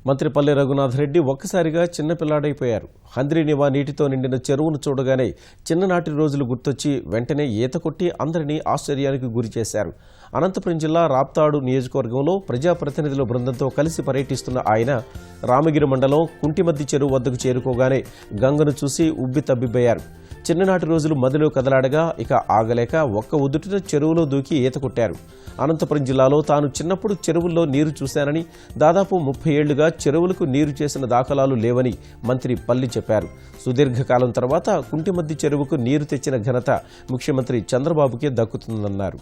మంత్రి పల్లె రఘునాథ్ రెడ్డి ఒక్కసారిగా చిన్నపిల్లాడైపోయారు. హంద్రీనివా నీటితో నిండిన చెరువును చూడగానే చిన్ననాటి రోజులు గుర్తొచ్చి వెంటనే ఈత కొట్టి అందరినీ ఆశ్చర్యానికి గురిచేశారు. అనంతపురం జిల్లా రాప్తాడు నియోజకవర్గంలో ప్రజాప్రతినిధుల బృందంతో కలిసి పర్యటిస్తున్న ఆయన రామగిరి మండలం కుంటిమద్ది చెరువు వద్దకు చేరుకోగానే గంగను చూసి ఉబ్బి తబ్బిబ్బయ్యారు. చిన్ననాటి రోజులు మదిలో కదలాడగా ఇక ఆగలేక ఒక్క ఉదుటిన చెరువులో దూకి ఈత కొట్టారు. అనంతపురం జిల్లాలో తాను చిన్నప్పుడు చెరువుల్లో నీరు చూశానని, దాదాపు 30 ఏళ్లుగా చెరువులకు నీరు చేసిన దాఖలాలు లేవని మంత్రి పల్లి చెప్పారు. సుదీర్ఘకాలం తర్వాత కుంటిమద్ది చెరువుకు నీరు తెచ్చిన ఘనత ముఖ్యమంత్రి చంద్రబాబుకే దక్కుతుందన్నారు.